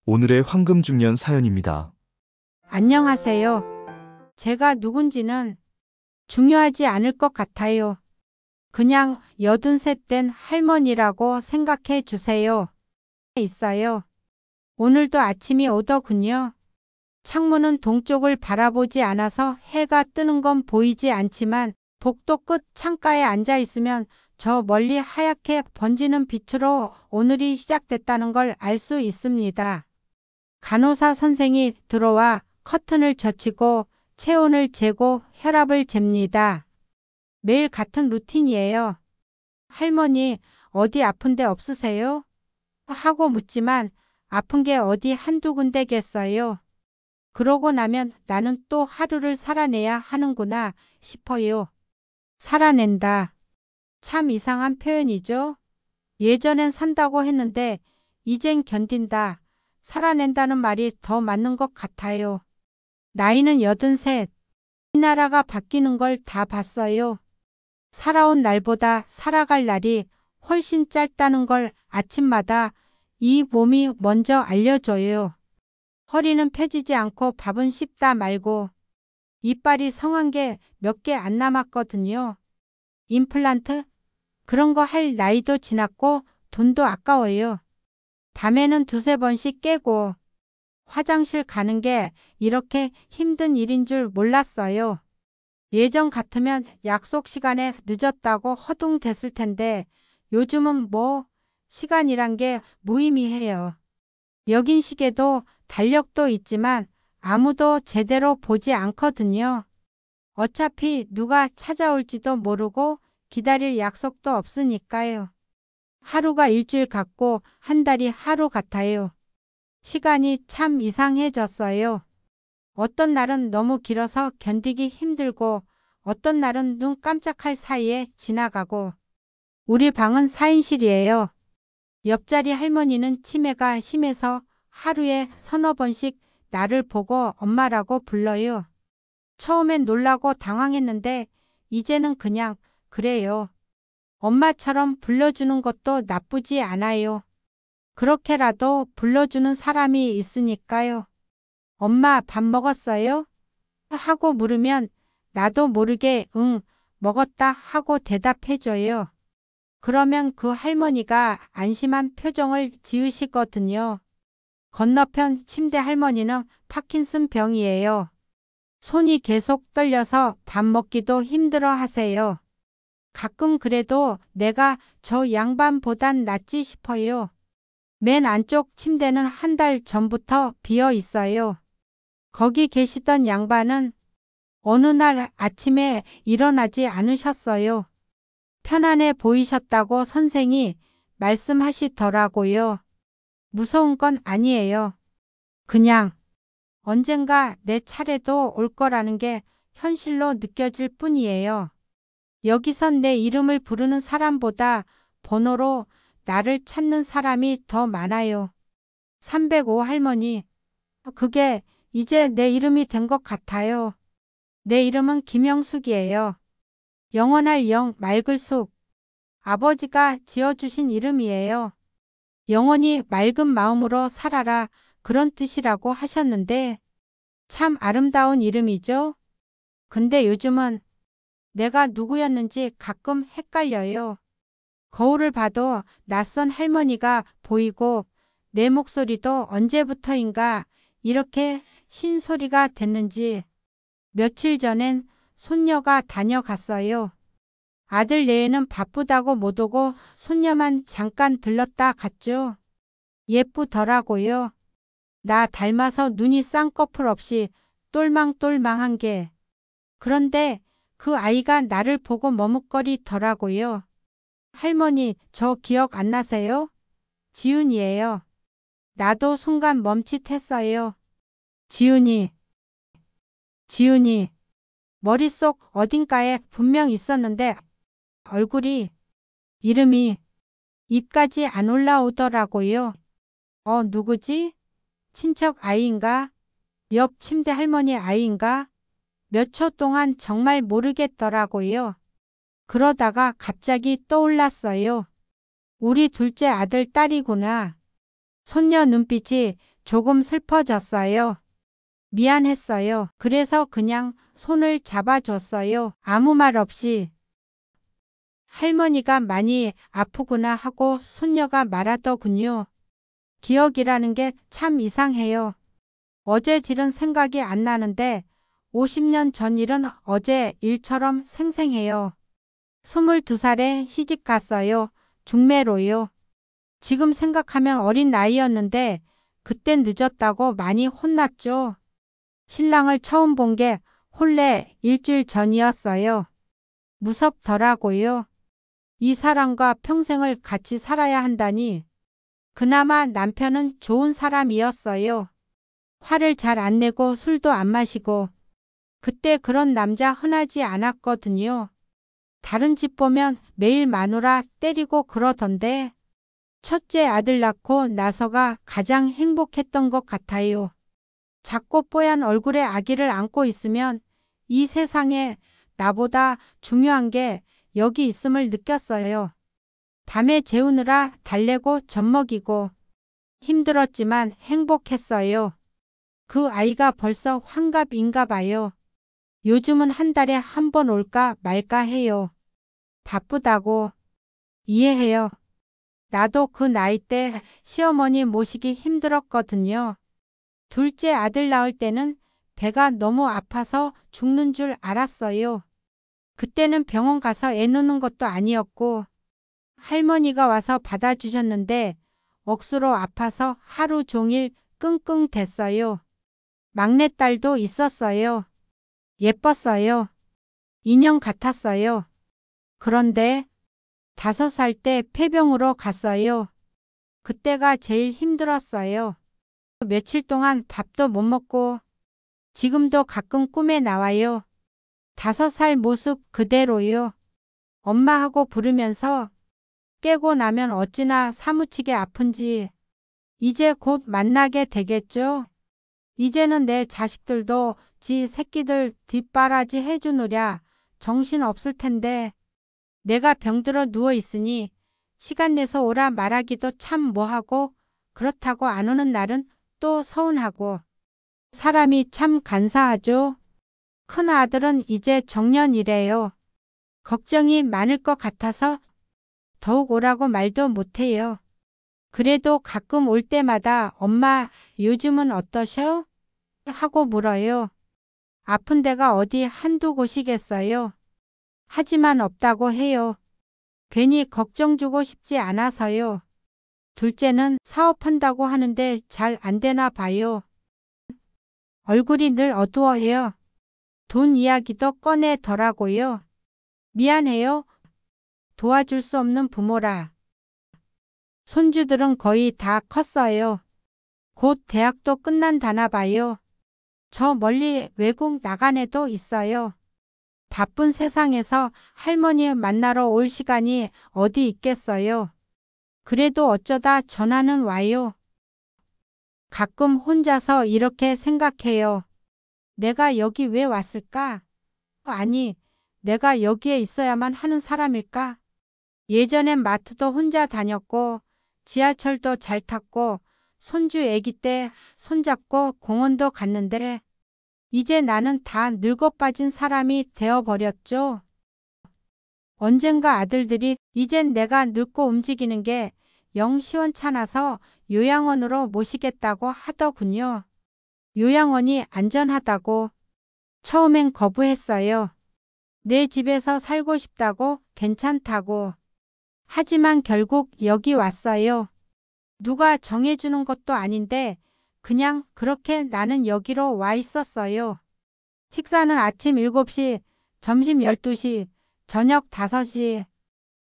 오늘의 황금 중년 사연입니다. 안녕하세요. 제가 누군지는 중요하지 않을 것 같아요. 그냥 83 된 할머니라고 생각해 주세요. 있어요. 오늘도 아침이 오더군요. 창문은 동쪽을 바라보지 않아서 해가 뜨는 건 보이지 않지만 복도 끝 창가에 앉아 있으면 저 멀리 하얗게 번지는 빛으로 오늘이 시작됐다는 걸 알 수 있습니다. 간호사 선생이 들어와 커튼을 젖히고 체온을 재고 혈압을 잽니다. 매일 같은 루틴이에요. 할머니, 어디 아픈 데 없으세요? 하고 묻지만 아픈 게 어디 한두 군데겠어요. 그러고 나면 나는 또 하루를 살아내야 하는구나 싶어요. 살아낸다. 참 이상한 표현이죠. 예전엔 산다고 했는데 이젠 견딘다. 살아낸다는 말이 더 맞는 것 같아요. 나이는 83. 이 나라가 바뀌는 걸 다 봤어요. 살아온 날보다 살아갈 날이 훨씬 짧다는 걸 아침마다 이 몸이 먼저 알려줘요. 허리는 펴지지 않고 밥은 씹다 말고 이빨이 성한 게 몇 개 안 남았거든요. 임플란트? 그런 거 할 나이도 지났고 돈도 아까워요. 밤에는 두세 번씩 깨고 화장실 가는 게 이렇게 힘든 일인 줄 몰랐어요. 예전 같으면 약속 시간에 늦었다고 허둥댔을 텐데 요즘은 뭐 시간이란 게 무의미해요. 여긴 시계도 달력도 있지만 아무도 제대로 보지 않거든요. 어차피 누가 찾아올지도 모르고 기다릴 약속도 없으니까요. 하루가 일주일 같고 한 달이 하루 같아요. 시간이 참 이상해졌어요. 어떤 날은 너무 길어서 견디기 힘들고 어떤 날은 눈 깜짝할 사이에 지나가고. 우리 방은 4인실이에요. 옆자리 할머니는 치매가 심해서 하루에 서너 번씩 나를 보고 엄마라고 불러요. 처음엔 놀라고 당황했는데 이제는 그냥 그래요. 엄마처럼 불러주는 것도 나쁘지 않아요. 그렇게라도 불러주는 사람이 있으니까요. 엄마 밥 먹었어요? 하고 물으면 나도 모르게 응, 먹었다 하고 대답해줘요. 그러면 그 할머니가 안심한 표정을 지으시거든요. 건너편 침대 할머니는 파킨슨 병이에요. 손이 계속 떨려서 밥 먹기도 힘들어 하세요. 가끔 그래도 내가 저 양반보단 낫지 싶어요. 맨 안쪽 침대는 한 달 전부터 비어 있어요. 거기 계시던 양반은 어느 날 아침에 일어나지 않으셨어요. 편안해 보이셨다고 선생이 말씀하시더라고요. 무서운 건 아니에요. 그냥 언젠가 내 차례도 올 거라는 게 현실로 느껴질 뿐이에요. 여기선 내 이름을 부르는 사람보다 번호로 나를 찾는 사람이 더 많아요. 305 할머니, 그게 이제 내 이름이 된 것 같아요. 내 이름은 김영숙이에요. 영원할 영, 맑을 숙. 아버지가 지어주신 이름이에요. 영원히 맑은 마음으로 살아라 그런 뜻이라고 하셨는데 참 아름다운 이름이죠. 근데 요즘은 내가 누구였는지 가끔 헷갈려요. 거울을 봐도 낯선 할머니가 보이고 내 목소리도 언제부터인가 이렇게 신소리가 됐는지. 며칠 전엔 손녀가 다녀갔어요. 아들 내외는 바쁘다고 못 오고 손녀만 잠깐 들렀다 갔죠. 예쁘더라고요. 나 닮아서 눈이 쌍꺼풀 없이 똘망똘망한 게. 그런데 그 아이가 나를 보고 머뭇거리더라고요. 할머니, 저 기억 안 나세요? 지훈이에요. 나도 순간 멈칫했어요. 지훈이, 지훈이. 머릿속 어딘가에 분명 있었는데 얼굴이, 이름이 입까지 안 올라오더라고요. 누구지? 친척 아이인가? 옆 침대 할머니 아이인가? 몇 초 동안 정말 모르겠더라고요. 그러다가 갑자기 떠올랐어요. 우리 둘째 아들 딸이구나. 손녀 눈빛이 조금 슬퍼졌어요. 미안했어요. 그래서 그냥 손을 잡아줬어요. 아무 말 없이. 할머니가 많이 아프구나 하고 손녀가 말하더군요. 기억이라는 게 참 이상해요. 어제 일은 생각이 안 나는데 50년 전 일은 어제 일처럼 생생해요. 22살에 시집 갔어요. 중매로요. 지금 생각하면 어린 나이였는데 그땐 늦었다고 많이 혼났죠. 신랑을 처음 본 게 혼례 일주일 전이었어요. 무섭더라고요. 이 사람과 평생을 같이 살아야 한다니. 그나마 남편은 좋은 사람이었어요. 화를 잘 안 내고 술도 안 마시고. 그때 그런 남자 흔하지 않았거든요. 다른 집 보면 매일 마누라 때리고 그러던데. 첫째 아들 낳고 나서가 가장 행복했던 것 같아요. 작고 뽀얀 얼굴에 아기를 안고 있으면 이 세상에 나보다 중요한 게 여기 있음을 느꼈어요. 밤에 재우느라 달래고 젖먹이고 힘들었지만 행복했어요. 그 아이가 벌써 환갑인가 봐요. 요즘은 한 달에 한 번 올까 말까 해요. 바쁘다고. 이해해요. 나도 그 나이 때 시어머니 모시기 힘들었거든요. 둘째 아들 낳을 때는 배가 너무 아파서 죽는 줄 알았어요. 그때는 병원 가서 애 놓는 것도 아니었고 할머니가 와서 받아주셨는데 억수로 아파서 하루 종일 끙끙댔어요. 막내딸도 있었어요. 예뻤어요. 인형 같았어요. 그런데 5살 때 폐병으로 갔어요. 그때가 제일 힘들었어요. 며칠 동안 밥도 못 먹고 지금도 가끔 꿈에 나와요. 5살 모습 그대로요. 엄마하고 부르면서 깨고 나면 어찌나 사무치게 아픈지. 이제 곧 만나게 되겠죠? 이제는 내 자식들도 지 새끼들 뒷바라지 해주느랴 정신 없을 텐데 내가 병들어 누워있으니 시간 내서 오라 말하기도 참 뭐하고 그렇다고 안 오는 날은 또 서운하고 사람이 참 간사하죠. 큰 아들은 이제 정년이래요. 걱정이 많을 것 같아서 더욱 오라고 말도 못해요. 그래도 가끔 올 때마다 엄마 요즘은 어떠셔? 하고 물어요. 아픈 데가 어디 한두 곳이겠어요. 하지만 없다고 해요. 괜히 걱정 주고 싶지 않아서요. 둘째는 사업한다고 하는데 잘 안 되나 봐요. 얼굴이 늘 어두워요. 돈 이야기도 꺼내더라고요. 미안해요. 도와줄 수 없는 부모라. 손주들은 거의 다 컸어요. 곧 대학도 끝난다나 봐요. 저 멀리 외국 나간 애도 있어요. 바쁜 세상에서 할머니 만나러 올 시간이 어디 있겠어요. 그래도 어쩌다 전화는 와요. 가끔 혼자서 이렇게 생각해요. 내가 여기 왜 왔을까? 아니, 내가 여기에 있어야만 하는 사람일까? 예전엔 마트도 혼자 다녔고 지하철도 잘 탔고 손주 아기 때 손잡고 공원도 갔는데 이제 나는 다 늙어 빠진 사람이 되어버렸죠. 언젠가 아들들이 이젠 내가 늙고 움직이는 게 영 시원찮아서 요양원으로 모시겠다고 하더군요. 요양원이 안전하다고. 처음엔 거부했어요. 내 집에서 살고 싶다고 괜찮다고. 하지만 결국 여기 왔어요. 누가 정해주는 것도 아닌데 그냥 그렇게 나는 여기로 와 있었어요. 식사는 아침 7시, 점심 12시, 저녁 5시.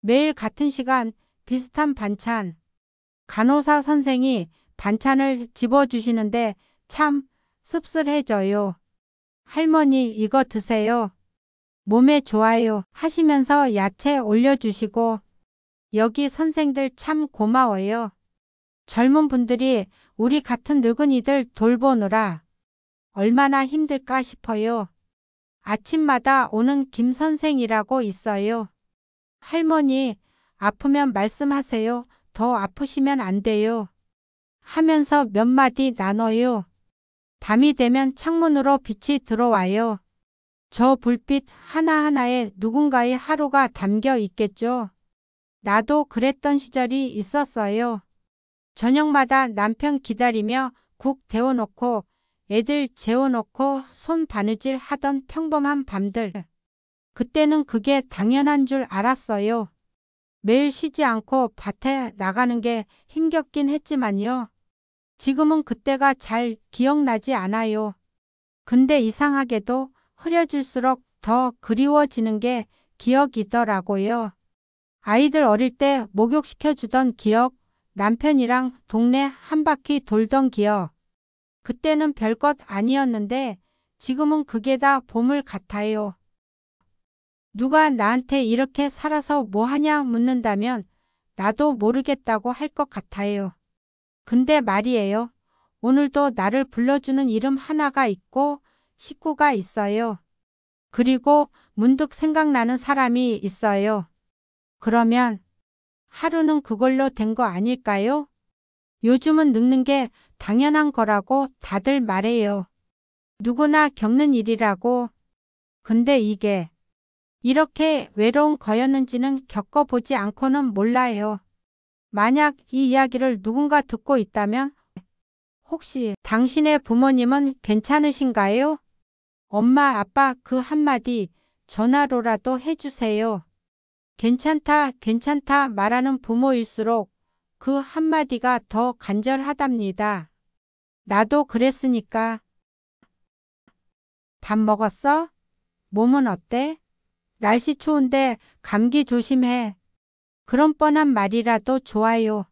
매일 같은 시간 비슷한 반찬. 간호사 선생이 반찬을 집어주시는데 참 씁쓸해져요. 할머니 이거 드세요. 몸에 좋아요 하시면서 야채 올려주시고 여기 선생들 참 고마워요. 젊은 분들이 우리 같은 늙은이들 돌보느라 얼마나 힘들까 싶어요. 아침마다 오는 김 선생이라고 있어요. 할머니 아프면 말씀하세요. 더 아프시면 안 돼요. 하면서 몇 마디 나눠요. 밤이 되면 창문으로 빛이 들어와요. 저 불빛 하나하나에 누군가의 하루가 담겨 있겠죠. 나도 그랬던 시절이 있었어요. 저녁마다 남편 기다리며 국 데워놓고 애들 재워놓고 손 바느질 하던 평범한 밤들. 그때는 그게 당연한 줄 알았어요. 매일 쉬지 않고 밭에 나가는 게 힘겹긴 했지만요. 지금은 그때가 잘 기억나지 않아요. 근데 이상하게도 흐려질수록 더 그리워지는 게 기억이더라고요. 아이들 어릴 때 목욕시켜주던 기억, 남편이랑 동네 한 바퀴 돌던 기억. 그때는 별것 아니었는데 지금은 그게 다 보물 같아요. 누가 나한테 이렇게 살아서 뭐 하냐 묻는다면 나도 모르겠다고 할 것 같아요. 근데 말이에요. 오늘도 나를 불러주는 이름 하나가 있고 식구가 있어요. 그리고 문득 생각나는 사람이 있어요. 그러면 하루는 그걸로 된 거 아닐까요? 요즘은 늙는 게 당연한 거라고 다들 말해요. 누구나 겪는 일이라고. 근데 이게 이렇게 외로운 거였는지는 겪어보지 않고는 몰라요. 만약 이 이야기를 누군가 듣고 있다면 혹시 당신의 부모님은 괜찮으신가요? 엄마, 아빠 그 한마디 전화로라도 해주세요. 괜찮다, 괜찮다 말하는 부모일수록 그 한마디가 더 간절하답니다. 나도 그랬으니까. 밥 먹었어? 몸은 어때? 날씨 추운데 감기 조심해. 그런 뻔한 말이라도 좋아요.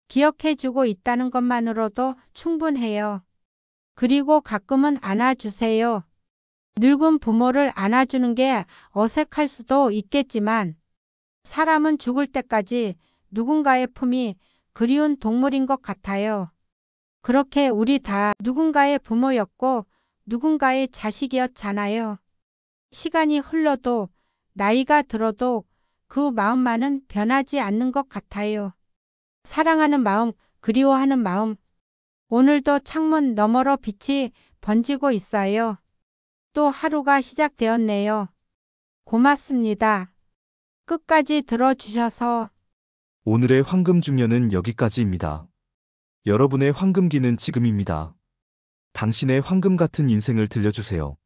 기억해주고 있다는 것만으로도 충분해요. 그리고 가끔은 안아주세요. 늙은 부모를 안아주는 게 어색할 수도 있겠지만 사람은 죽을 때까지 누군가의 품이 그리운 동물인 것 같아요. 그렇게 우리 다 누군가의 부모였고 누군가의 자식이었잖아요. 시간이 흘러도 나이가 들어도 그 마음만은 변하지 않는 것 같아요. 사랑하는 마음, 그리워하는 마음. 오늘도 창문 너머로 빛이 번지고 있어요. 또 하루가 시작되었네요. 고맙습니다. 끝까지 들어주셔서. 오늘의 황금 중년은 여기까지입니다. 여러분의 황금기는 지금입니다. 당신의 황금 같은 인생을 들려주세요.